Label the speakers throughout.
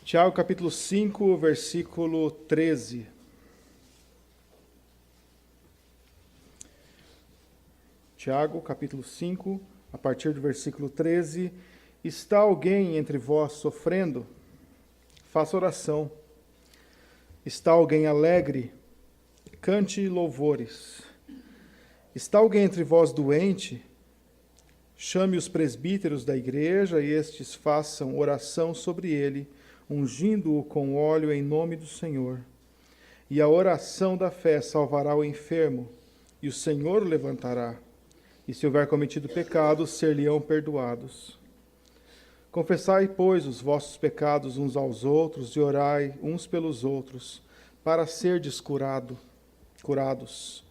Speaker 1: Tiago, capítulo 5, versículo 13. Tiago, capítulo 5, a partir do versículo 13. Está alguém entre vós sofrendo? Faça oração. Está alguém alegre? Cante louvores. Está alguém entre vós doente? Chame os presbíteros da igreja e estes façam oração sobre ele, ungindo-o com óleo em nome do Senhor. E a oração da fé salvará o enfermo, e o Senhor o levantará. E se houver cometido pecado, ser-lhe-ão perdoados. Confessai, pois, os vossos pecados uns aos outros e orai uns pelos outros, para serdes curados.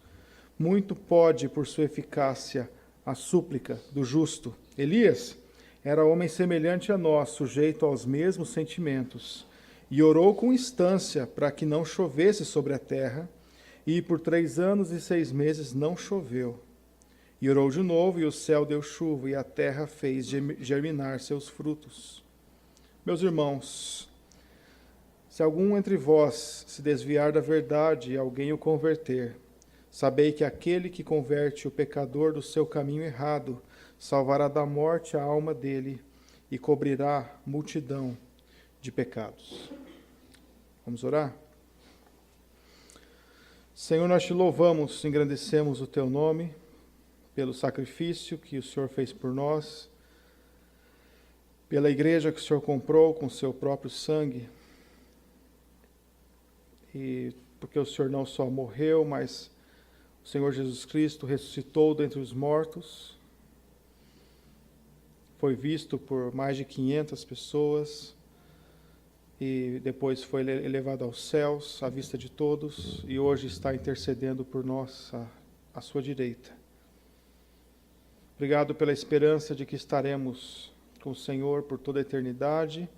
Speaker 1: Muito pode, por sua eficácia, a súplica do justo. Elias era homem semelhante a nós, sujeito aos mesmos sentimentos, e orou com instância para que não chovesse sobre a terra, e por 3 anos e 6 meses não choveu. E orou de novo, e o céu deu chuva, e a terra fez germinar seus frutos. Meus irmãos, se algum entre vós se desviar da verdade e alguém o converter, sabei que aquele que converte o pecador do seu caminho errado salvará da morte a alma dele e cobrirá multidão de pecados. Vamos orar? Senhor, nós te louvamos, engrandecemos o teu nome pelo sacrifício que o Senhor fez por nós, pela igreja que o Senhor comprou com o seu próprio sangue, e porque o Senhor não só morreu, mas o Senhor Jesus Cristo ressuscitou dentre os mortos, foi visto por mais de 500 pessoas e depois foi elevado aos céus, à vista de todos, e hoje está intercedendo por nós à sua direita. Obrigado pela esperança de que estaremos com o Senhor por toda a eternidade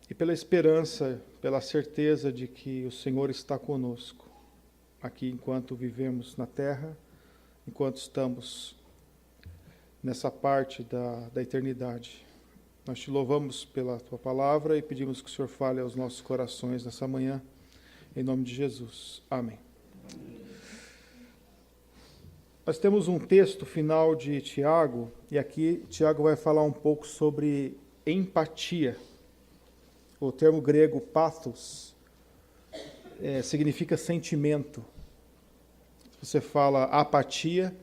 Speaker 1: e pela esperança, pela certeza de que o Senhor está conosco aqui enquanto vivemos na terra, enquanto estamos nessa parte da eternidade. Nós te louvamos pela tua palavra e pedimos que o Senhor fale aos nossos corações nessa manhã, em nome de Jesus. Amém. Nós temos um texto final de Tiago, e aqui Tiago vai falar um pouco sobre empatia. O termo grego pathos significa sentimento. Você fala apatia,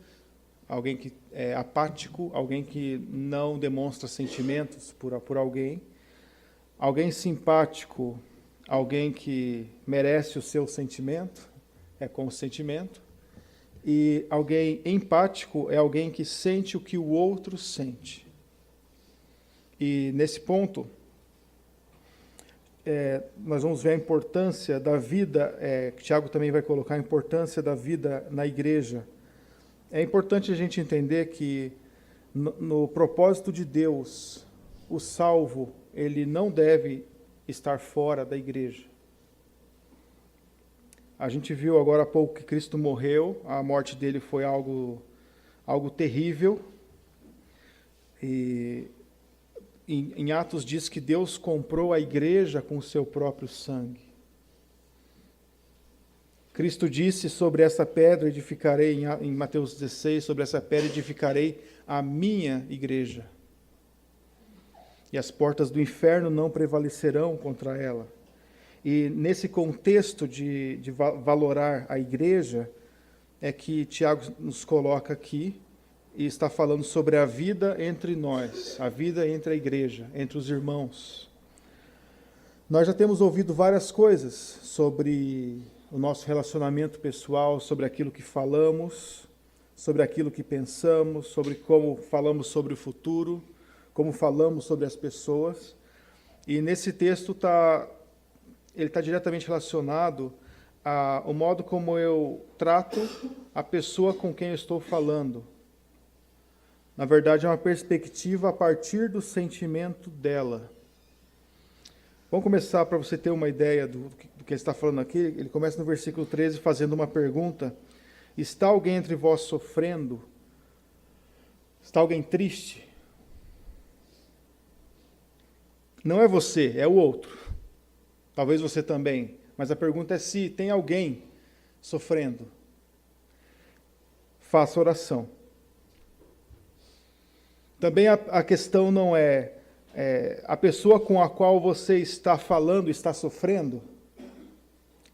Speaker 1: alguém que é apático, alguém que não demonstra sentimentos por alguém. Alguém simpático, alguém que merece o seu sentimento, é consentimento. E alguém empático é alguém que sente o que o outro sente. E nesse ponto, nós vamos ver a importância da vida, que Tiago também vai colocar a importância da vida na igreja. É importante a gente entender que no propósito de Deus, o salvo, ele não deve estar fora da igreja. A gente viu agora há pouco que Cristo morreu, a morte dele foi algo terrível. E em Atos diz que Deus comprou a igreja com o seu próprio sangue. Cristo disse: sobre essa pedra edificarei, em Mateus 16, sobre essa pedra edificarei a minha igreja. E as portas do inferno não prevalecerão contra ela. E nesse contexto de valorar a igreja, é que Tiago nos coloca aqui, e está falando sobre a vida entre nós, a vida entre a igreja, entre os irmãos. Nós já temos ouvido várias coisas sobre o nosso relacionamento pessoal, sobre aquilo que falamos, sobre aquilo que pensamos, sobre como falamos sobre o futuro, como falamos sobre as pessoas. E nesse texto ele está diretamente relacionado ao modo como eu trato a pessoa com quem eu estou falando. Na verdade, é uma perspectiva a partir do sentimento dela. Vamos começar para você ter uma ideia do que ele está falando aqui. Ele começa no versículo 13 fazendo uma pergunta. Está alguém entre vós sofrendo? Está alguém triste? Não é você, é o outro. Talvez você também. Mas a pergunta é se tem alguém sofrendo. Faça oração. Também a questão não é a pessoa com a qual você está falando está sofrendo.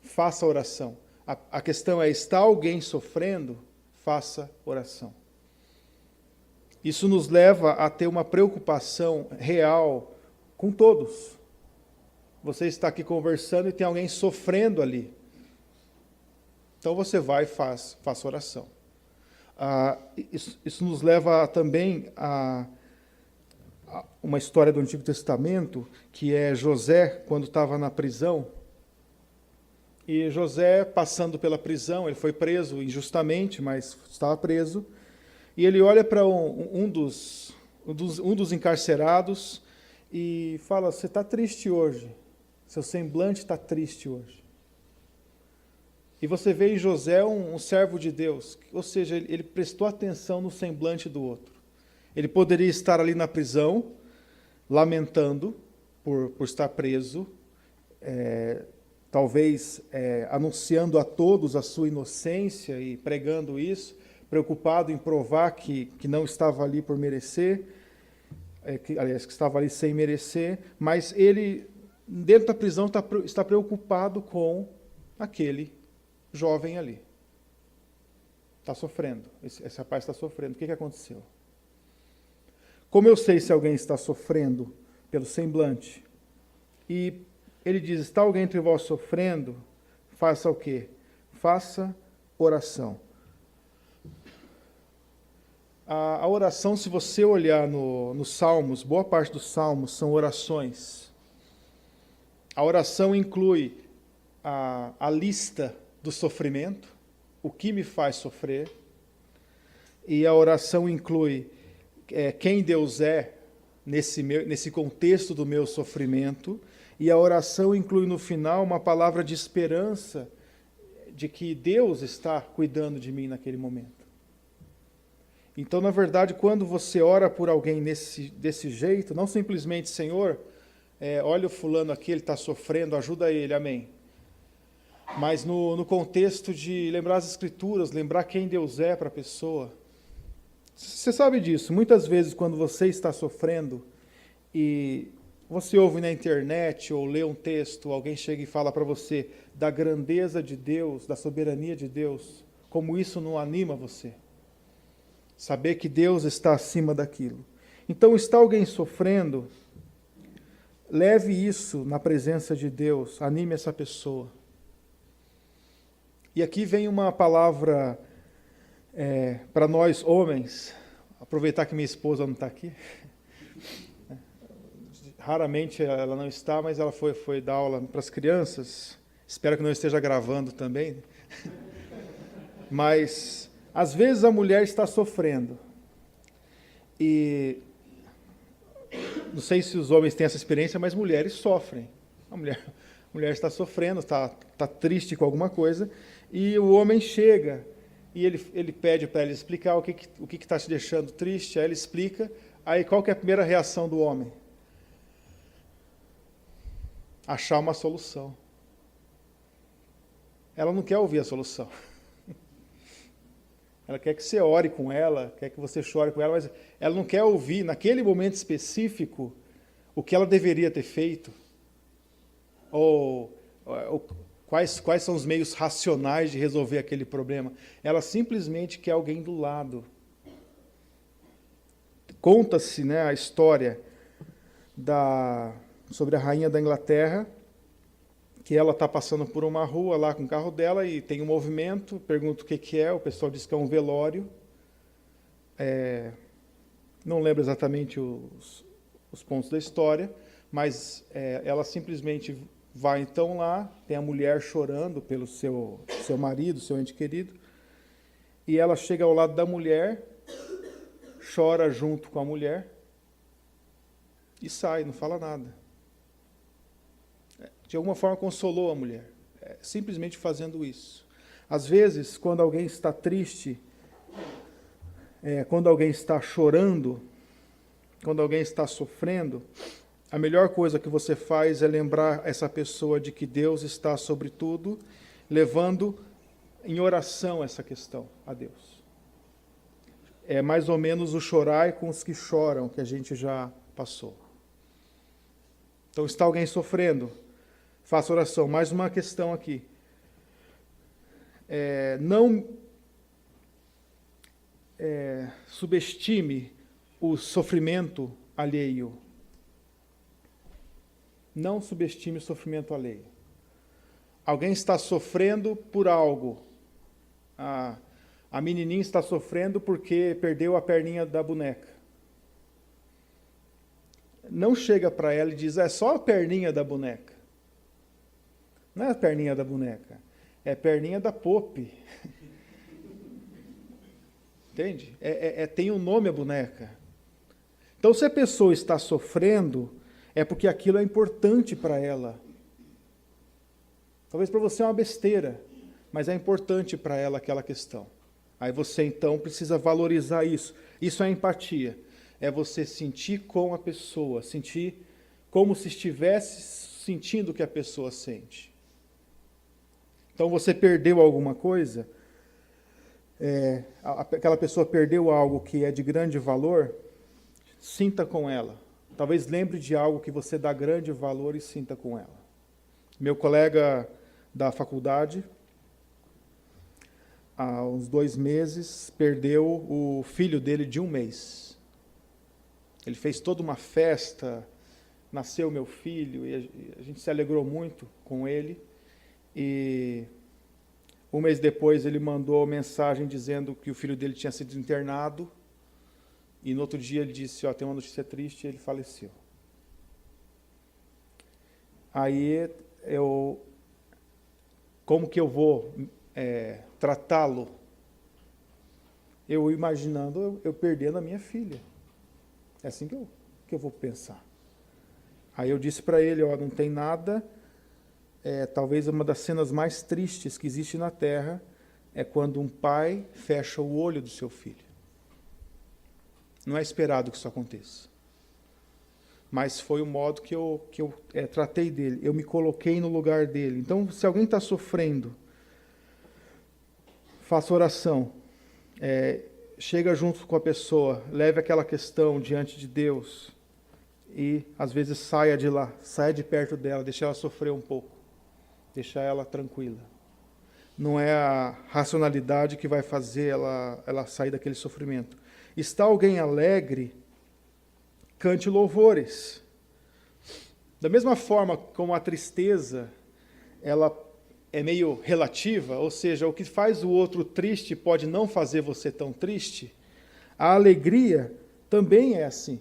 Speaker 1: Faça oração. A questão é, está alguém sofrendo? Faça oração. Isso nos leva a ter uma preocupação real com todos. Você está aqui conversando e tem alguém sofrendo ali. Então você vai e faça oração. Isso nos leva também a uma história do Antigo Testamento, que é José, quando estava na prisão. E José, passando pela prisão, ele foi preso injustamente, mas estava preso. E ele olha para um dos encarcerados e fala: você está triste hoje, seu semblante está triste hoje. E você vê em José um servo de Deus, ou seja, ele prestou atenção no semblante do outro. Ele poderia estar ali na prisão, lamentando por estar preso, talvez anunciando a todos a sua inocência e pregando isso, preocupado em provar que não estava ali por merecer, que estava ali sem merecer, mas ele, dentro da prisão, está preocupado com aquele jovem ali. Está sofrendo, esse rapaz está sofrendo. O que aconteceu? Como eu sei se alguém está sofrendo? Pelo semblante. E ele diz: está alguém entre vós sofrendo? Faça o quê? Faça oração. A oração, se você olhar nos Salmos, boa parte dos Salmos são orações. A oração inclui a lista do sofrimento, o que me faz sofrer, e a oração inclui quem Deus é nesse contexto do meu sofrimento, e a oração inclui no final uma palavra de esperança de que Deus está cuidando de mim naquele momento. Então, na verdade, quando você ora por alguém desse jeito, não simplesmente: Senhor, olha o fulano aqui, ele está sofrendo, ajuda ele, amém. Mas no contexto de lembrar as Escrituras, lembrar quem Deus é para a pessoa. Você sabe disso, muitas vezes quando você está sofrendo e você ouve na internet ou lê um texto, alguém chega e fala para você da grandeza de Deus, da soberania de Deus, como isso não anima você. Saber que Deus está acima daquilo. Então, está alguém sofrendo, leve isso na presença de Deus, anime essa pessoa. E aqui vem uma palavra para nós homens, aproveitar que minha esposa não está aqui. Raramente ela não está, mas ela foi dar aula para as crianças. Espero que não esteja gravando também. Mas às vezes a mulher está sofrendo. E não sei se os homens têm essa experiência, mas mulheres sofrem. A mulher está sofrendo, está triste com alguma coisa, e o homem chega e ele pede para ela explicar o que está te deixando triste. Aí ele explica. Aí qual que é a primeira reação do homem? Achar uma solução. Ela não quer ouvir a solução. Ela quer que você ore com ela, quer que você chore com ela, mas ela não quer ouvir, naquele momento específico, o que ela deveria ter feito. Ou quais são os meios racionais de resolver aquele problema. Ela simplesmente quer alguém do lado. Conta-se, a história sobre a rainha da Inglaterra, que ela está passando por uma rua lá com o carro dela e tem um movimento, pergunta o que é, o pessoal diz que é um velório. Não lembro exatamente os pontos da história, mas ela simplesmente vai então lá, tem a mulher chorando pelo seu marido, seu ente querido, e ela chega ao lado da mulher, chora junto com a mulher e sai, não fala nada. De alguma forma consolou a mulher, simplesmente fazendo isso. Às vezes, quando alguém está triste, quando alguém está chorando, quando alguém está sofrendo, A melhor coisa que você faz é lembrar essa pessoa de que Deus está sobre tudo, levando em oração essa questão a Deus. É mais ou menos o chorai com os que choram, que a gente já passou. Então, está alguém sofrendo? Faça oração. Mais uma questão aqui. Não subestime o sofrimento alheio. Não subestime o sofrimento alheio. Alguém está sofrendo por algo. A menininha está sofrendo porque perdeu a perninha da boneca. Não chega para ela e diz, é só a perninha da boneca. Não é a perninha da boneca, é a perninha da Pope. Entende? Tem um nome a boneca. Então, se a pessoa está sofrendo, é porque aquilo é importante para ela. Talvez para você é uma besteira, mas é importante para ela aquela questão. Aí você, então, precisa valorizar isso. Isso é empatia. É você sentir com a pessoa, sentir como se estivesse sentindo o que a pessoa sente. Então, você perdeu alguma coisa, aquela pessoa perdeu algo que é de grande valor, sinta com ela. Talvez lembre de algo que você dá grande valor e sinta com ela. Meu colega da faculdade, há uns 2 meses, perdeu o filho dele de 1 mês. Ele fez toda uma festa, nasceu meu filho, e a gente se alegrou muito com ele. E 1 mês depois ele mandou mensagem dizendo que o filho dele tinha sido internado. E no outro dia ele disse, tem uma notícia triste, ele faleceu. Aí como que eu vou tratá-lo? Eu imaginando eu perdendo a minha filha. É assim que eu vou pensar. Aí eu disse para ele, não tem nada, talvez uma das cenas mais tristes que existe na Terra é quando um pai fecha o olho do seu filho. Não é esperado que isso aconteça. Mas foi o modo que eu tratei dele. Eu me coloquei no lugar dele. Então, se alguém está sofrendo, faça oração. Chega junto com a pessoa, leve aquela questão diante de Deus e, às vezes, saia de lá, saia de perto dela, deixa ela sofrer um pouco, deixa ela tranquila. Não é a racionalidade que vai fazer ela sair daquele sofrimento. Está alguém alegre, cante louvores. Da mesma forma como a tristeza, ela é meio relativa, ou seja, o que faz o outro triste pode não fazer você tão triste, a alegria também é assim.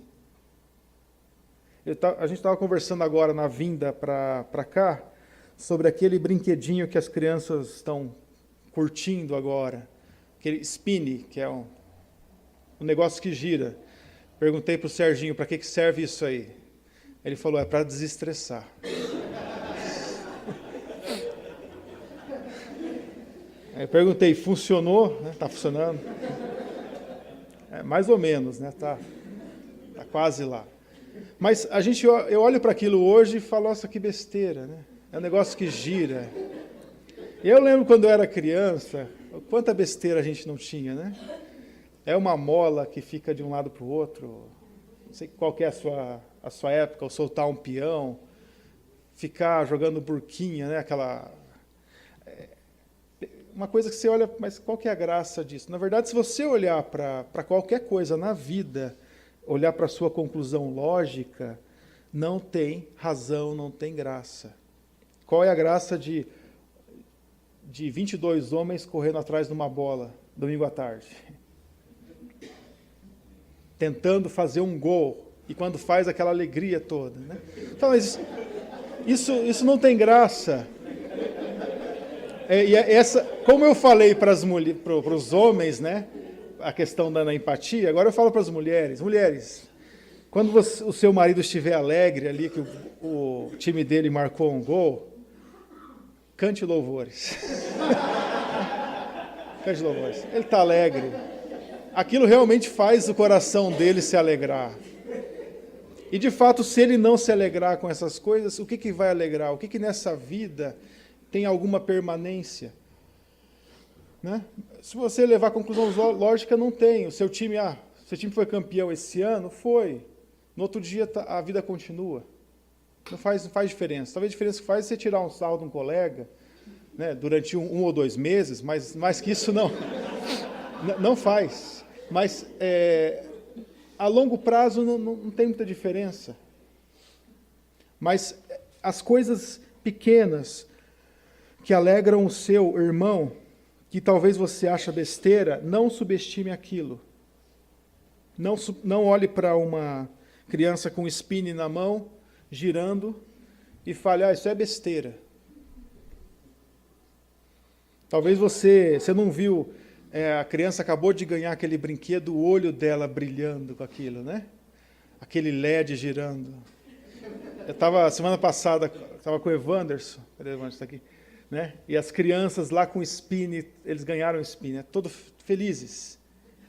Speaker 1: A gente estava conversando agora na vinda para cá, sobre aquele brinquedinho que as crianças estão curtindo agora, aquele spinny, que é um negócio que gira. Perguntei para o Serginho, para que serve isso aí? Ele falou, é para desestressar. Aí eu perguntei, funcionou? Está funcionando? Mais ou menos, né? Tá quase lá. Mas eu olho para aquilo hoje e falo, nossa, que besteira, né? É um negócio que gira. Eu lembro quando eu era criança, quanta besteira a gente não tinha, né? É uma mola que fica de um lado para o outro. Não sei qual que é a sua época, ou soltar um peão, ficar jogando burquinha, né? Uma coisa que você olha, mas qual que é a graça disso? Na verdade, se você olhar para qualquer coisa na vida, olhar para a sua conclusão lógica, não tem razão, não tem graça. Qual é a graça de 22 homens correndo atrás de uma bola, domingo à tarde? Tentando fazer um gol, e quando faz aquela alegria toda, né? Então, mas isso não tem graça. Como eu falei para os homens, né, a questão da empatia, agora eu falo para as mulheres. Mulheres, quando o seu marido estiver alegre ali, que o time dele marcou um gol, cante louvores. Cante louvores. Ele está alegre. Aquilo realmente faz o coração dele se alegrar. E de fato, se ele não se alegrar com essas coisas, o que vai alegrar? O que nessa vida tem alguma permanência? Né? Se você levar a conclusão lógica, não tem. O seu time foi campeão esse ano? Foi. No outro dia a vida continua. Não faz diferença. Talvez a diferença que faz é você tirar um sarro de um colega, né, durante um ou 2 meses, mas mais que isso não. Não faz. Mas a longo prazo não tem muita diferença. Mas as coisas pequenas que alegram o seu irmão, que talvez você ache besteira, não subestime aquilo. Não olhe para uma criança com spinning na mão, girando, e fale, isso é besteira. Talvez você não viu, a criança acabou de ganhar aquele brinquedo, o olho dela brilhando com aquilo, né? Aquele LED girando. Semana passada, estava com o Evanderson, cadê o Evanderson? Está aqui. Né? E as crianças lá com spin, eles ganharam spin, né? Todos felizes.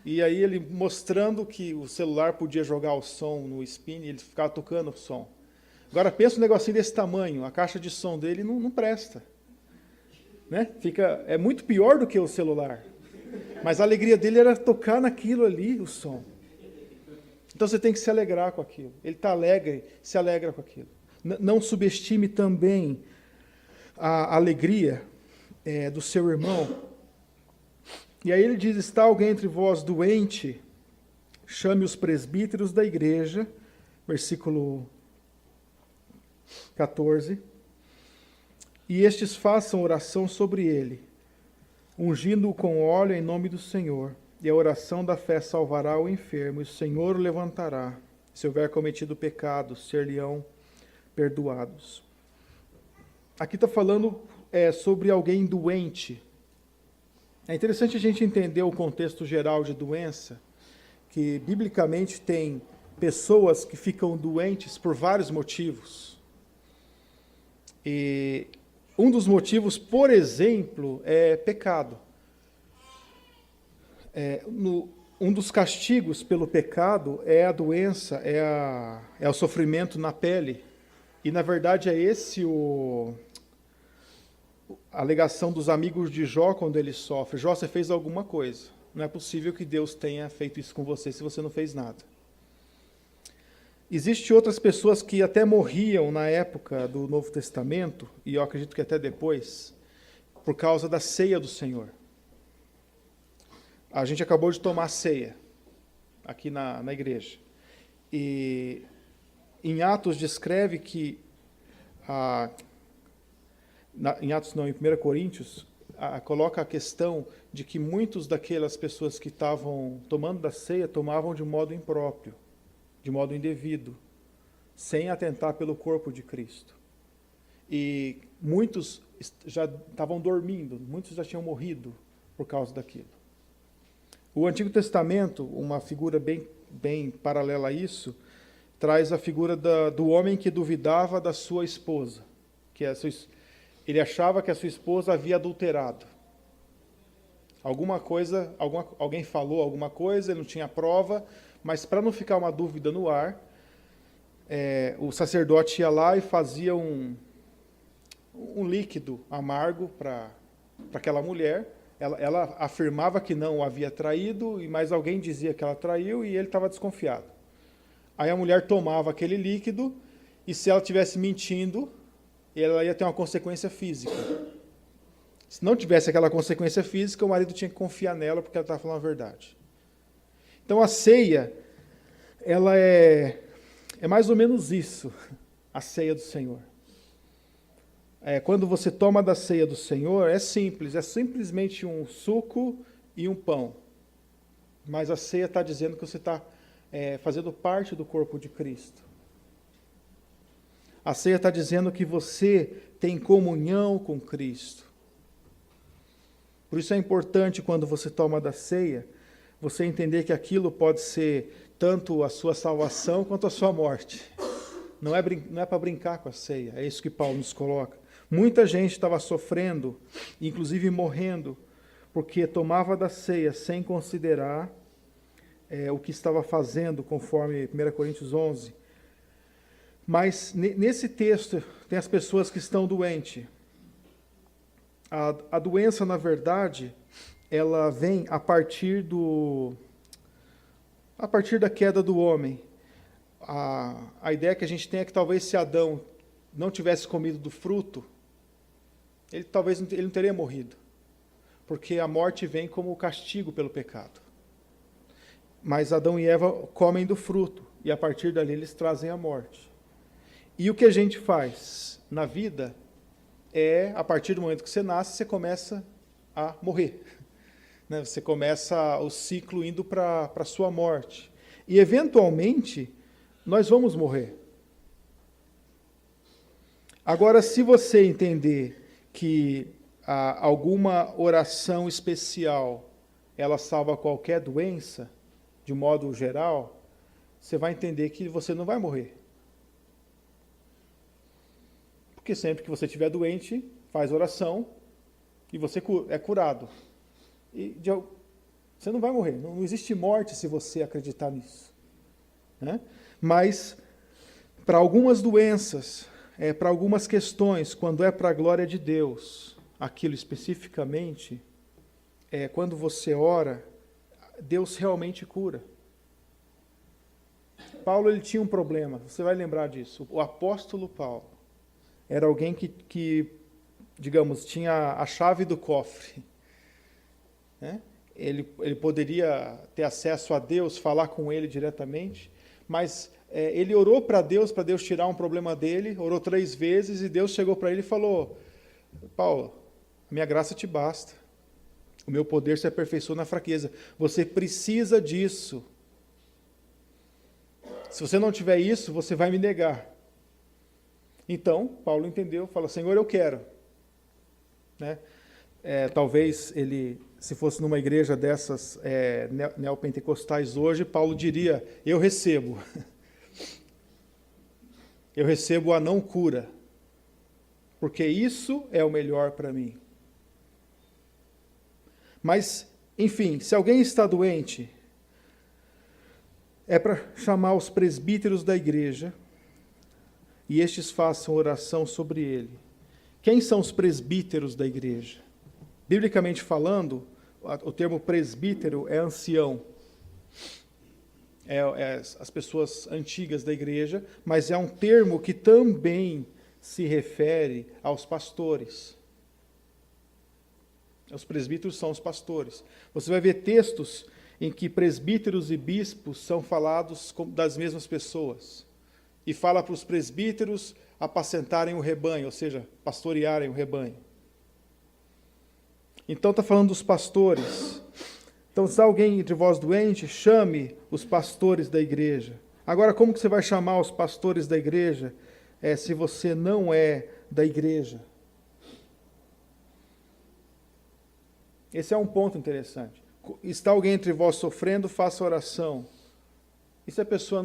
Speaker 1: E aí ele mostrando que o celular podia jogar o som no spin, e ele ficava tocando o som. Agora pensa um negocinho desse tamanho, a caixa de som dele não presta. Né? É muito pior do que o celular. Mas a alegria dele era tocar naquilo ali, o som. Então você tem que se alegrar com aquilo. Ele está alegre, se alegra com aquilo. Não subestime também a alegria do seu irmão. E aí ele diz, está alguém entre vós doente, chame os presbíteros da igreja, versículo 14, e estes façam oração sobre ele, ungindo-o com óleo em nome do Senhor, e a oração da fé salvará o enfermo, e o Senhor o levantará. Se houver cometido pecado, ser-lhe-ão perdoados. Aqui está falando sobre alguém doente. É interessante a gente entender o contexto geral de doença, que biblicamente tem pessoas que ficam doentes por vários motivos. E um dos motivos, por exemplo, é pecado. Um dos castigos pelo pecado é a doença, é o sofrimento na pele. E, na verdade, é esse a alegação dos amigos de Jó quando ele sofre. Jó, você fez alguma coisa. Não é possível que Deus tenha feito isso com você se você não fez nada. Existem outras pessoas que até morriam na época do Novo Testamento, e eu acredito que até depois, por causa da ceia do Senhor. A gente acabou de tomar ceia aqui na igreja. E em Atos descreve que, em 1 Coríntios, coloca a questão de que muitos daquelas pessoas que estavam tomando da ceia tomavam de modo impróprio, de modo indevido, sem atentar pelo corpo de Cristo. E muitos já estavam dormindo, muitos já tinham morrido por causa daquilo. O Antigo Testamento, uma figura bem paralela a isso, traz a figura do homem que duvidava da sua esposa, ele achava que a sua esposa havia adulterado. Alguém falou alguma coisa, ele não tinha prova, mas para não ficar uma dúvida no ar, o sacerdote ia lá e fazia um líquido amargo para aquela mulher. Ela afirmava que não o havia traído, mas alguém dizia que ela traiu e ele estava desconfiado. Aí a mulher tomava aquele líquido e, se ela estivesse mentindo, ela ia ter uma consequência física. Se não tivesse aquela consequência física, o marido tinha que confiar nela porque ela estava falando a verdade. Então a ceia, ela é mais ou menos isso, a ceia do Senhor. Quando você toma da ceia do Senhor, é simples, é simplesmente um suco e um pão. Mas a ceia está dizendo que você está fazendo parte do corpo de Cristo. A ceia está dizendo que você tem comunhão com Cristo. Por isso é importante, quando você toma da ceia, você entender que aquilo pode ser tanto a sua salvação quanto a sua morte. Não é para brincar com a ceia, é isso que Paulo nos coloca. Muita gente estava sofrendo, inclusive morrendo, porque tomava da ceia sem considerar o que estava fazendo, conforme 1 Coríntios 11. Mas nesse texto tem as pessoas que estão doentes. A doença, na verdade, ela vem a partir da queda do homem. A ideia que a gente tem é que talvez se Adão não tivesse comido do fruto, talvez ele não teria morrido. Porque a morte vem como castigo pelo pecado. Mas Adão e Eva comem do fruto, e a partir dali eles trazem a morte. E o que a gente faz na vida a partir do momento que você nasce, você começa a morrer. Né? Você começa o ciclo indo para a sua morte. E, eventualmente, nós vamos morrer. Agora, se você entender que alguma oração especial, ela salva qualquer doença, de modo geral, você vai entender que você não vai morrer. Porque sempre que você estiver doente, faz oração e você é curado. Você não vai morrer. Não existe morte se você acreditar nisso. Né? Mas, para algumas doenças, para algumas questões, quando é para a glória de Deus, aquilo especificamente, quando você ora, Deus realmente cura. Paulo ele tinha um problema, você vai lembrar disso. O apóstolo Paulo era alguém que digamos, tinha a chave do cofre. Né? Ele poderia ter acesso a Deus, falar com ele diretamente, mas ele orou para Deus tirar um problema dele, orou 3 vezes, e Deus chegou para ele e falou: Paulo, a minha graça te basta. O meu poder se aperfeiçoa na fraqueza. Você precisa disso. Se você não tiver isso, você vai me negar. Então, Paulo entendeu, falou: Senhor, eu quero. Né? Talvez ele, se fosse numa igreja dessas neopentecostais hoje, Paulo diria: eu recebo. Eu recebo a não cura. Porque isso é o melhor para mim. Mas, enfim, se alguém está doente, é para chamar os presbíteros da igreja e estes façam oração sobre ele. Quem são os presbíteros da igreja? Biblicamente falando, o termo presbítero é ancião. As pessoas antigas da igreja, mas é um termo que também se refere aos pastores. Os presbíteros são os pastores. Você vai ver textos em que presbíteros e bispos são falados das mesmas pessoas. E fala para os presbíteros apacentarem o rebanho, ou seja, pastorearem o rebanho. Então está falando dos pastores. Então, se alguém entre vós doente, chame os pastores da igreja. Agora, como que você vai chamar os pastores da igreja se você não é da igreja? Esse é um ponto interessante. Está alguém entre vós sofrendo, faça oração. E se a pessoa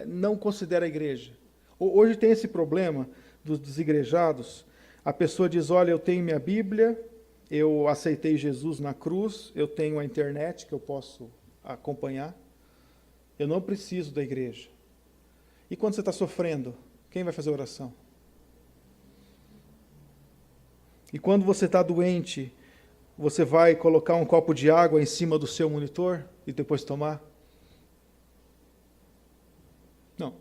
Speaker 1: não considera a igreja? Hoje tem esse problema dos desigrejados. A pessoa diz: olha, eu tenho minha Bíblia, eu aceitei Jesus na cruz, eu tenho a internet que eu posso acompanhar, eu não preciso da igreja. E quando você está sofrendo, quem vai fazer oração? E quando você está doente, você vai colocar um copo de água em cima do seu monitor e depois tomar? Não.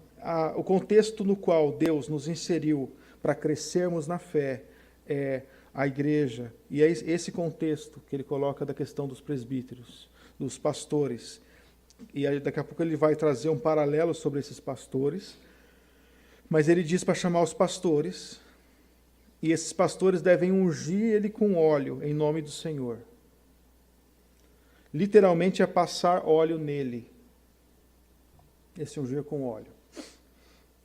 Speaker 1: O contexto no qual Deus nos inseriu para crescermos na fé é a igreja. E é esse contexto que ele coloca da questão dos presbíteros, dos pastores. E aí, daqui a pouco ele vai trazer um paralelo sobre esses pastores. Mas ele diz para chamar os pastores. E esses pastores devem ungir ele com óleo, em nome do Senhor. Literalmente é passar óleo nele. Esse ungir com óleo.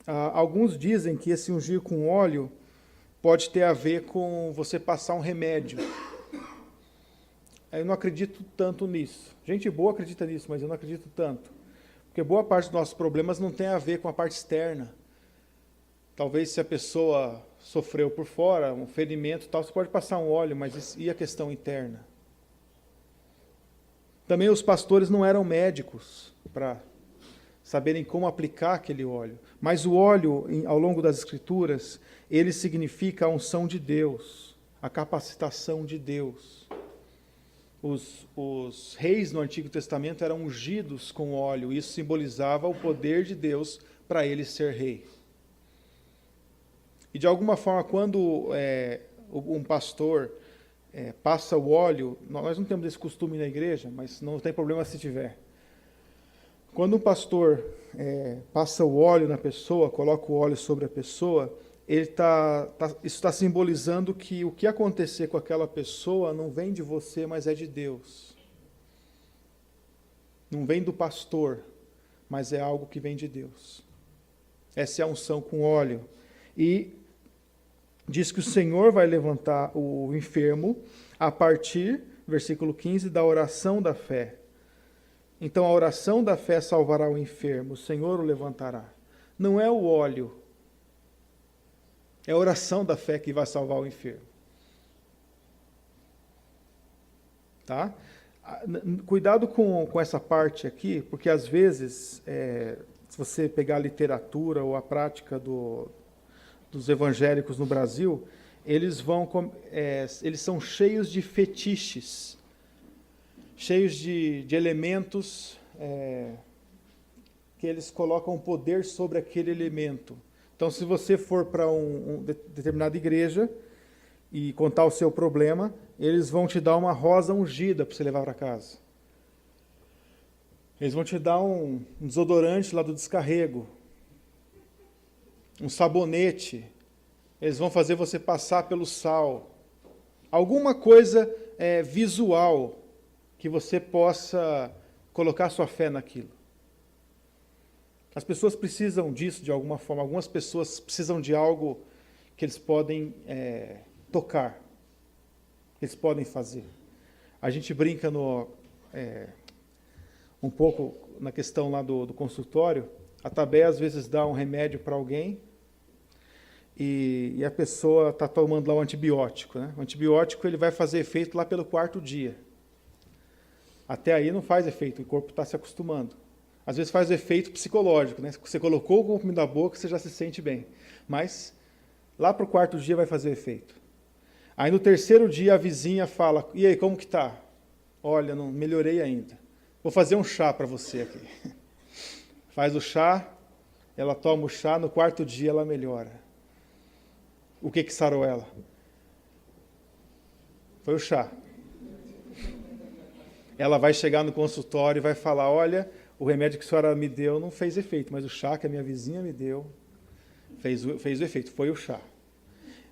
Speaker 1: Alguns dizem que esse ungir com óleo pode ter a ver com você passar um remédio. Eu não acredito tanto nisso. Gente boa acredita nisso, mas eu não acredito tanto. Porque boa parte dos nossos problemas não tem a ver com a parte externa. Talvez se a pessoa sofreu por fora, um ferimento e tal, você pode passar um óleo, mas e a questão interna? Também os pastores não eram médicos para saberem como aplicar aquele óleo. Mas o óleo, ao longo das Escrituras, ele significa a unção de Deus, a capacitação de Deus. Os reis no Antigo Testamento eram ungidos com óleo, isso simbolizava o poder de Deus para ele ser rei. E de alguma forma, quando um pastor passa o óleo, nós não temos esse costume na igreja, mas não tem problema se tiver. Quando um pastor passa o óleo na pessoa, coloca o óleo sobre a pessoa, isso está simbolizando que o que acontecer com aquela pessoa não vem de você, mas é de Deus. Não vem do pastor, mas é algo que vem de Deus. Essa é a unção com óleo. E diz que o Senhor vai levantar o enfermo a partir, versículo 15, da oração da fé. Então a oração da fé salvará o enfermo, o Senhor o levantará. Não é o óleo, é a oração da fé que vai salvar o enfermo. Tá? Cuidado com essa parte aqui, porque às vezes, se você pegar a literatura ou a prática dos evangélicos no Brasil, eles são cheios de fetiches, cheios de elementos que eles colocam poder sobre aquele elemento. Então, se você for para uma determinada igreja e contar o seu problema, eles vão te dar uma rosa ungida para você levar para casa. Eles vão te dar um desodorante lá do descarrego, um sabonete. Eles vão fazer você passar pelo sal. Alguma coisa visual que você possa colocar sua fé naquilo. As pessoas precisam disso de alguma forma. Algumas pessoas precisam de algo que eles podem tocar, que eles podem fazer. A gente brinca um pouco na questão lá do consultório. A Tabé às vezes dá um remédio para alguém e a pessoa está tomando lá um antibiótico. Né? O antibiótico ele vai fazer efeito lá pelo 4º dia. Até aí não faz efeito, o corpo está se acostumando. Às vezes faz efeito psicológico, né? Você colocou o comprimido na boca, você já se sente bem. Mas lá para o 4º dia vai fazer efeito. Aí no 3º dia a vizinha fala, e aí, como que está? Olha, não melhorei ainda. Vou fazer um chá para você aqui. Faz o chá, ela toma o chá, no 4º dia ela melhora. O que sarou ela? Foi o chá. Ela vai chegar no consultório e vai falar, olha, o remédio que a senhora me deu não fez efeito, mas o chá que a minha vizinha me deu fez o efeito, foi o chá.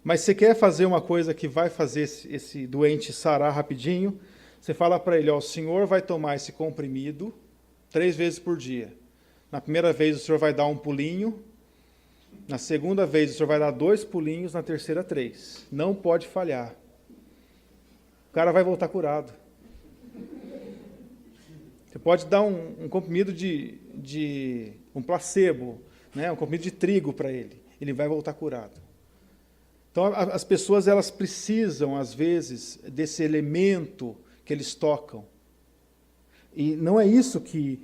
Speaker 1: Mas você quer fazer uma coisa que vai fazer esse doente sarar rapidinho, você fala para ele, ó, o senhor vai tomar esse comprimido 3 vezes por dia. Na primeira vez o senhor vai dar um pulinho, na segunda vez o senhor vai dar 2 pulinhos, na terceira 3. Não pode falhar. O cara vai voltar curado. Você pode dar um comprimido de um placebo, né? Um comprimido de trigo para ele. Ele vai voltar curado. Então, as pessoas elas precisam, às vezes, desse elemento que eles tocam. E não é isso que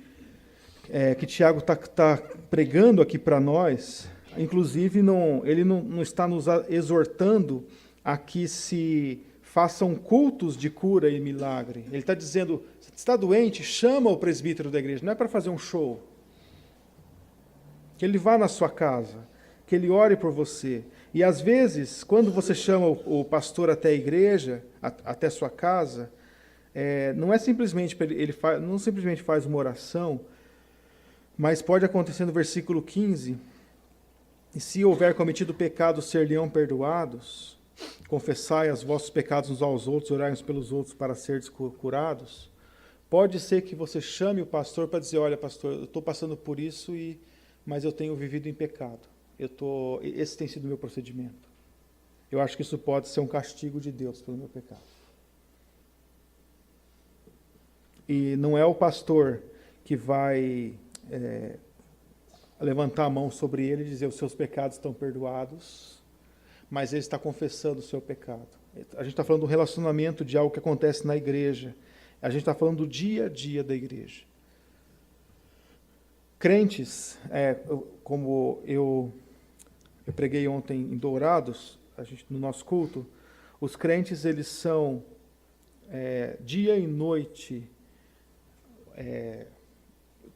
Speaker 1: Tiago está pregando aqui para nós. Inclusive, ele não está nos exortando a que se façam cultos de cura e milagre. Ele está dizendo, se está doente, chama o presbítero da igreja. Não é para fazer um show. Que ele vá na sua casa, que ele ore por você. E às vezes, quando você chama o pastor até a igreja, até a sua casa, não é simplesmente não simplesmente faz uma oração, mas pode acontecer no versículo 15, e se houver cometido pecado, ser-lhe-ão perdoados, confessai os vossos pecados uns aos outros, orai uns pelos outros para seres curados. Pode ser que você chame o pastor para dizer, olha pastor, eu estou passando por isso, mas eu tenho vivido em pecado. Esse tem sido o meu procedimento. Eu acho que isso pode ser um castigo de Deus pelo meu pecado. E não é o pastor que vai levantar a mão sobre ele e dizer os seus pecados estão perdoados, mas ele está confessando o seu pecado. A gente está falando do relacionamento de algo que acontece na igreja. A gente está falando do dia a dia da igreja. crentes, como eu preguei ontem em Dourados, no nosso culto, os crentes, eles são dia e noite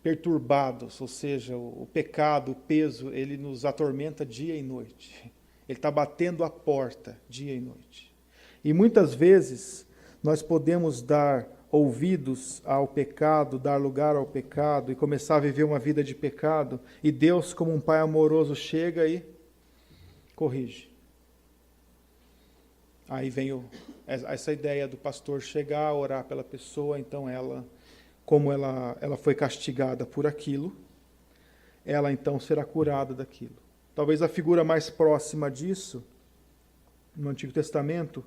Speaker 1: perturbados, ou seja, o pecado, o peso, ele nos atormenta dia e noite. Ele está batendo a porta dia e noite. E muitas vezes nós podemos dar ouvidos ao pecado, dar lugar ao pecado e começar a viver uma vida de pecado, e Deus, como um pai amoroso, chega e corrige. Aí vem essa ideia do pastor chegar, orar pela pessoa, então como ela foi castigada por aquilo, ela então será curada daquilo. Talvez a figura mais próxima disso, no Antigo Testamento,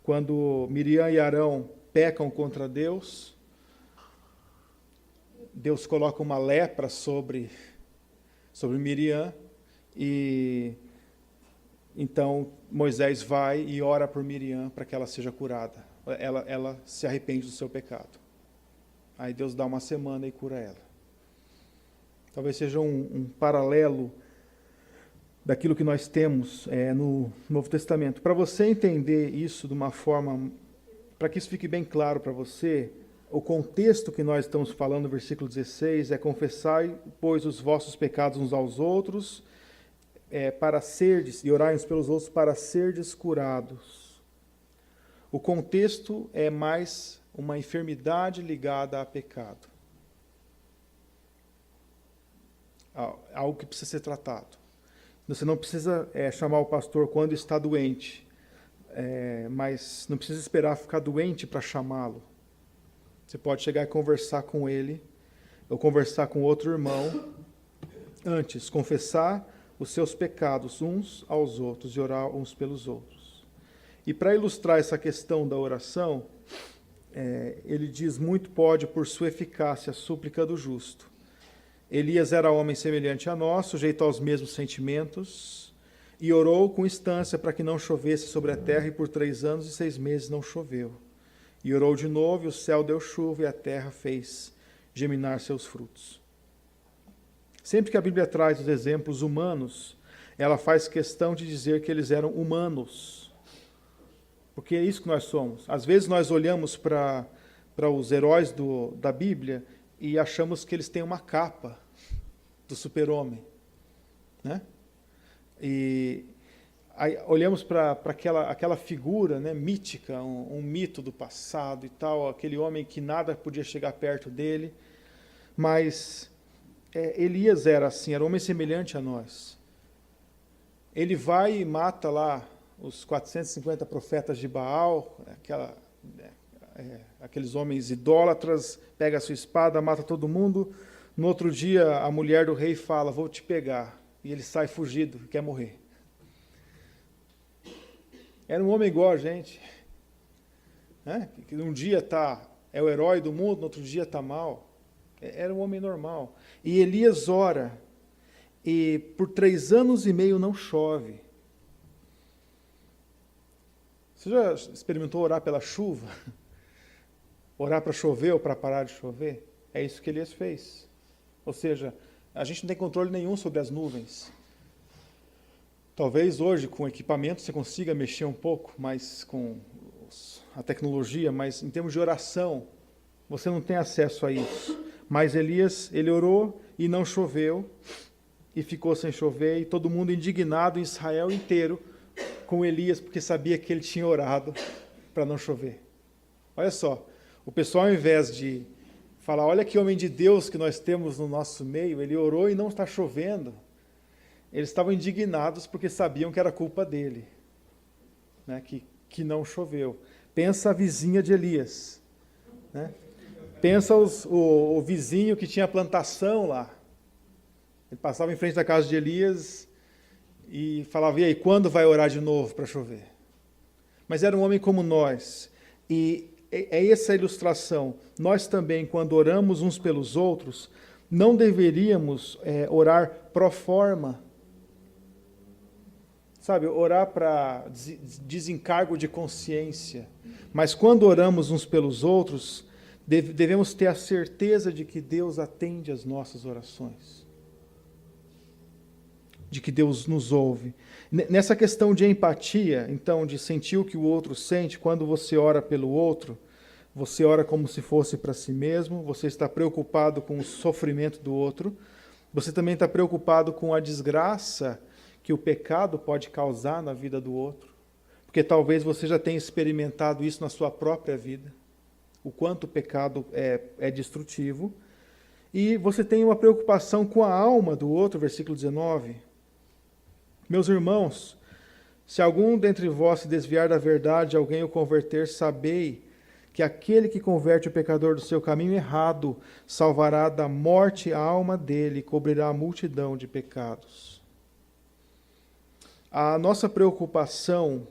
Speaker 1: quando Miriam e Arão pecam contra Deus, Deus coloca uma lepra sobre Miriam, e então Moisés vai e ora por Miriam para que ela seja curada. Ela se arrepende do seu pecado. Aí Deus dá uma semana e cura ela. Talvez seja um paralelo daquilo que nós temos no Novo Testamento. Para você entender isso de uma forma, para que isso fique bem claro para você, o contexto que nós estamos falando no versículo 16 é: confessai, pois, os vossos pecados uns aos outros, para serdes, e orai uns pelos outros para serdes curados. O contexto é mais uma enfermidade ligada a pecado. Algo que precisa ser tratado. Você não precisa chamar o pastor quando está doente, mas não precisa esperar ficar doente para chamá-lo. Você pode chegar e conversar com ele, ou conversar com outro irmão, antes, confessar os seus pecados uns aos outros e orar uns pelos outros. E para ilustrar essa questão da oração, ele diz: muito pode por sua eficácia a súplica do justo. Elias era homem semelhante a nós, sujeito aos mesmos sentimentos, e orou com instância para que não chovesse sobre a terra, e por 3 anos e 6 meses não choveu. E orou de novo, e o céu deu chuva, e a terra fez germinar seus frutos. Sempre que a Bíblia traz os exemplos humanos, ela faz questão de dizer que eles eram humanos. Porque é isso que nós somos. Às vezes nós olhamos para os heróis da Bíblia e achamos que eles têm uma capa do super-homem, né? E aí olhamos para aquela figura, né, mítica, um mito do passado e tal, aquele homem que nada podia chegar perto dele, mas Elias era assim, era um homem semelhante a nós. Ele vai e mata lá os 450 profetas de Baal, aqueles homens idólatras, pega a sua espada, mata todo mundo. No outro dia, a mulher do rei fala: vou te pegar. E ele sai fugido, quer morrer. Era um homem igual a gente, né? Que um dia é o herói do mundo, no outro dia está mal. Era um homem normal. E Elias ora, e por 3 anos e meio não chove. Você já experimentou orar pela chuva? Orar para chover ou para parar de chover? É isso que Elias fez. Ou seja, a gente não tem controle nenhum sobre as nuvens. Talvez hoje, com equipamento, você consiga mexer um pouco mais com a tecnologia, mas em termos de oração, você não tem acesso a isso. Mas Elias, ele orou e não choveu, e ficou sem chover, e todo mundo indignado em Israel inteiro com Elias, porque sabia que ele tinha orado para não chover. Olha só, o pessoal, ao invés de falar: olha que homem de Deus que nós temos no nosso meio, ele orou e não está chovendo, eles estavam indignados porque sabiam que era culpa dele, né, que não choveu. Pensa a vizinha de Elias, né? Pensa o vizinho que tinha plantação lá. Ele passava em frente da casa de Elias e falava: e aí, quando vai orar de novo para chover? Mas era um homem como nós. E é essa a ilustração. Nós também, quando oramos uns pelos outros, não deveríamos orar pro forma. Sabe, orar para desencargo de consciência. Mas quando oramos uns pelos outros, Devemos ter a certeza de que Deus atende às nossas orações, de que Deus nos ouve. Nessa questão de empatia, então, de sentir o que o outro sente, quando você ora pelo outro, você ora como se fosse para si mesmo, você está preocupado com o sofrimento do outro, você também está preocupado com a desgraça que o pecado pode causar na vida do outro, porque talvez você já tenha experimentado isso na sua própria vida, o quanto o pecado é destrutivo, e você tem uma preocupação com a alma do outro, versículo 19. Meus irmãos, se algum dentre vós se desviar da verdade, alguém o converter, sabei que aquele que converte o pecador do seu caminho errado salvará da morte a alma dele e cobrirá a multidão de pecados. A nossa preocupação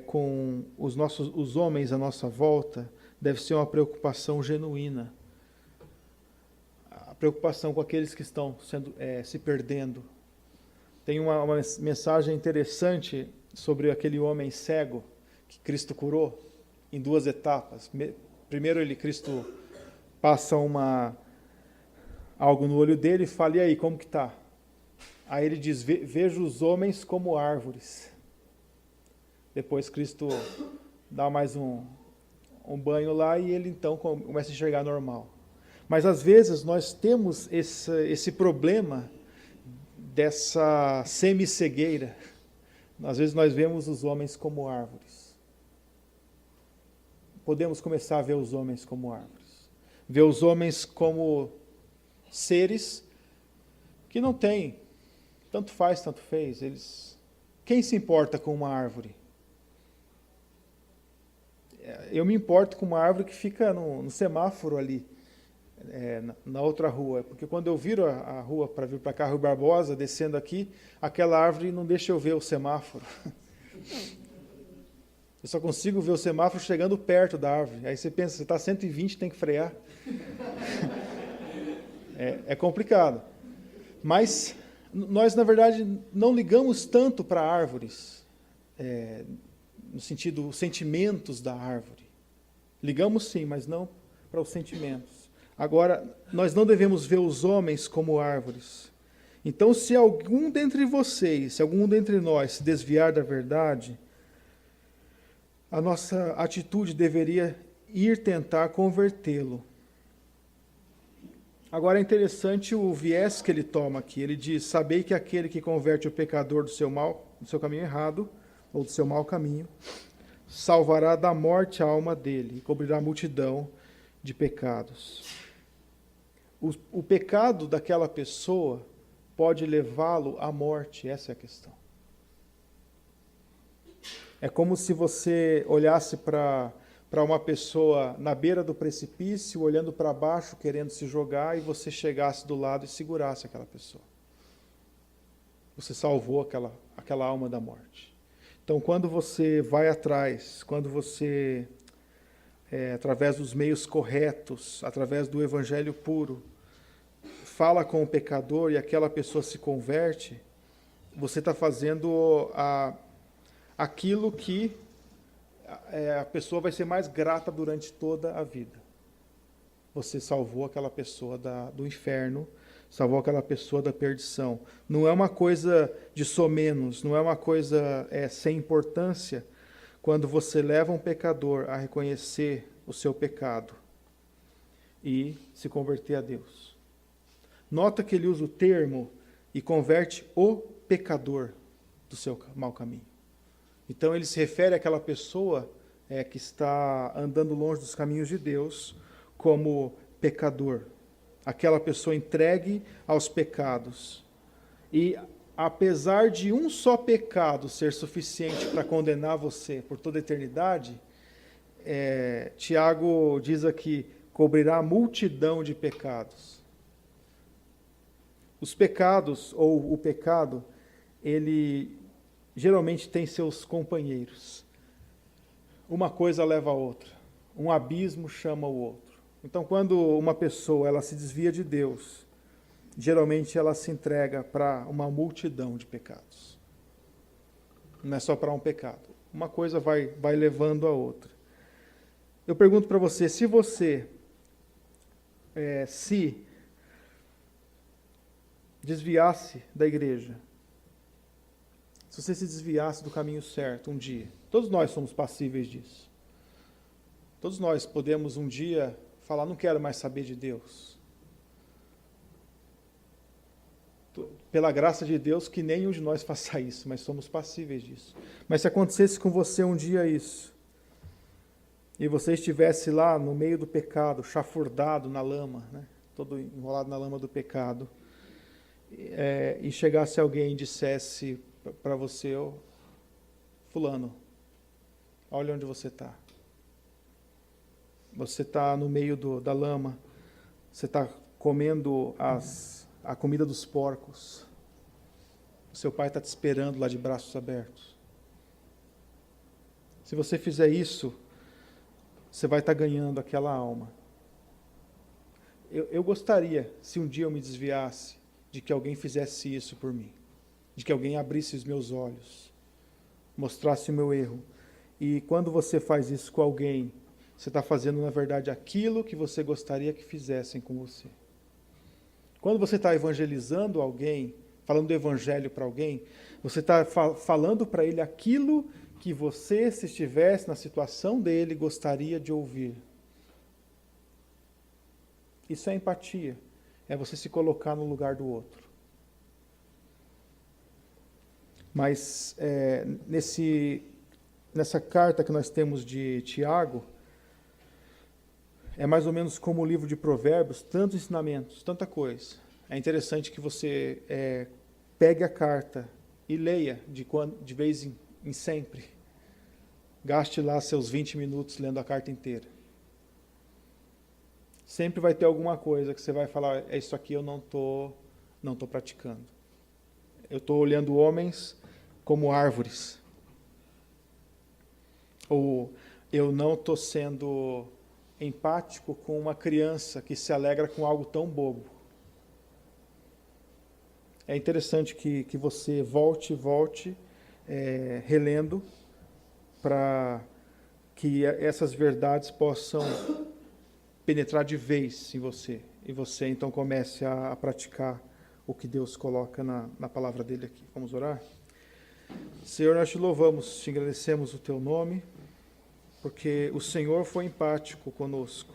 Speaker 1: com os homens à nossa volta deve ser uma preocupação genuína. A preocupação com aqueles que estão se perdendo. Tem uma mensagem interessante sobre aquele homem cego que Cristo curou em 2 etapas. Primeiro, Cristo passa algo no olho dele e fala: e aí, como que está? Aí ele diz: vejo os homens como árvores. Depois Cristo dá mais um banho lá e ele então começa a enxergar normal. Mas às vezes nós temos esse problema dessa semi-cegueira. Às vezes nós vemos os homens como árvores. Podemos começar a ver os homens como árvores. Ver os homens como seres que não têm, tanto faz, tanto fez. Quem se importa com uma árvore? Eu me importo com uma árvore que fica no semáforo ali, na outra rua, porque quando eu viro a rua para vir para cá, Rui Barbosa, descendo aqui, aquela árvore não deixa eu ver o semáforo. Eu só consigo ver o semáforo chegando perto da árvore. Aí você pensa, você está 120, tem que frear. É complicado. Mas nós, na verdade, não ligamos tanto para árvores, no sentido, os sentimentos da árvore. Ligamos sim, mas não para os sentimentos. Agora, nós não devemos ver os homens como árvores. Então, se algum dentre vocês, se algum dentre nós se desviar da verdade, a nossa atitude deveria ir tentar convertê-lo. Agora é interessante o viés que ele toma aqui. Ele diz: sabei que aquele que converte o pecador do seu caminho errado, ou do seu mau caminho, salvará da morte a alma dele e cobrirá a multidão de pecados. O pecado daquela pessoa pode levá-lo à morte, essa é a questão. É como se você olhasse para uma pessoa na beira do precipício, olhando para baixo, querendo se jogar, e você chegasse do lado e segurasse aquela pessoa. Você salvou aquela alma da morte. Então, quando você vai atrás, quando você, através dos meios corretos, através do evangelho puro, fala com o pecador e aquela pessoa se converte, você está fazendo aquilo que a pessoa vai ser mais grata durante toda a vida. Você salvou aquela pessoa do inferno, salvou aquela pessoa da perdição. Não é uma coisa de somenos, não é uma coisa sem importância quando você leva um pecador a reconhecer o seu pecado e se converter a Deus. Nota que ele usa o termo e converte o pecador do seu mau caminho. Então ele se refere àquela pessoa que está andando longe dos caminhos de Deus como pecador. Aquela pessoa entregue aos pecados. E apesar de um só pecado ser suficiente para condenar você por toda a eternidade, Tiago diz aqui, cobrirá a multidão de pecados. Os pecados, ou o pecado, ele geralmente tem seus companheiros. Uma coisa leva a outra. Um abismo chama o outro. Então, quando uma pessoa ela se desvia de Deus, geralmente ela se entrega para uma multidão de pecados. Não é só para um pecado. Uma coisa vai levando a outra. Eu pergunto para você, se você se desviasse da igreja, se você se desviasse do caminho certo um dia, todos nós somos passíveis disso. Todos nós podemos um dia falar, não quero mais saber de Deus. Pela graça de Deus, que nenhum de nós faça isso, mas somos passíveis disso. Mas se acontecesse com você um dia isso, e você estivesse lá no meio do pecado, chafurdado na lama, né, todo enrolado na lama do pecado, e chegasse alguém e dissesse para você, fulano, olha onde você está. Você está no meio da lama, você está comendo a comida dos porcos. O seu pai está te esperando lá de braços abertos. Se você fizer isso, você vai estar ganhando aquela alma. Eu gostaria, se um dia eu me desviasse, de que alguém fizesse isso por mim. De que alguém abrisse os meus olhos, mostrasse o meu erro. E quando você faz isso com alguém, você está fazendo, na verdade, aquilo que você gostaria que fizessem com você. Quando você está evangelizando alguém, falando do evangelho para alguém, você está falando para ele aquilo que você, se estivesse na situação dele, gostaria de ouvir. Isso é empatia. É você se colocar no lugar do outro. Mas nessa carta que nós temos de Tiago, é mais ou menos como o livro de Provérbios, tantos ensinamentos, tanta coisa. É interessante que você pegue a carta e leia de vez em sempre. Gaste lá seus 20 minutos lendo a carta inteira. Sempre vai ter alguma coisa que você vai falar, isso aqui eu não tô praticando. Eu estou olhando homens como árvores. Ou eu não estou sendo empático com uma criança que se alegra com algo tão bobo. É interessante que você volte, relendo, para que essas verdades possam penetrar de vez em você. E você então comece a praticar o que Deus coloca na palavra dele aqui. Vamos orar? Senhor, nós te louvamos, te agradecemos o teu nome, porque o Senhor foi empático conosco.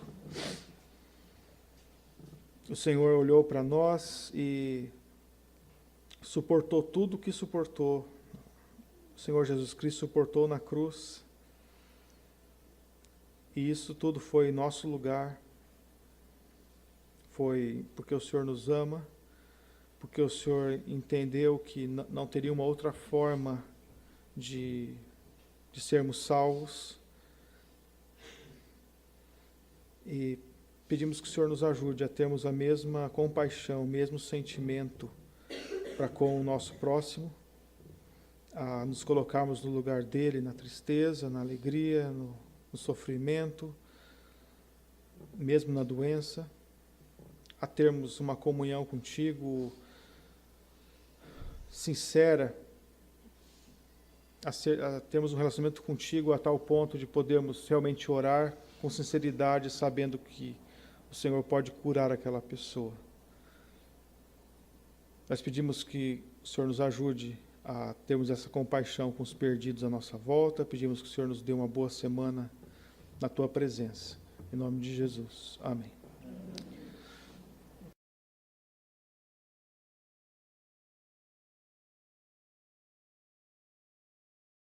Speaker 1: O Senhor olhou para nós e suportou tudo o que suportou. O Senhor Jesus Cristo suportou na cruz. E isso tudo foi em nosso lugar. Foi porque o Senhor nos ama, porque o Senhor entendeu que não teria uma outra forma de sermos salvos. E pedimos que o Senhor nos ajude a termos a mesma compaixão, o mesmo sentimento para com o nosso próximo, a nos colocarmos no lugar dele, na tristeza, na alegria, no sofrimento, mesmo na doença, a termos uma comunhão contigo sincera, a termos um relacionamento contigo a tal ponto de podermos realmente orar com sinceridade, sabendo que o Senhor pode curar aquela pessoa. Nós pedimos que o Senhor nos ajude a termos essa compaixão com os perdidos à nossa volta, pedimos que o Senhor nos dê uma boa semana na Tua presença. Em nome de Jesus. Amém.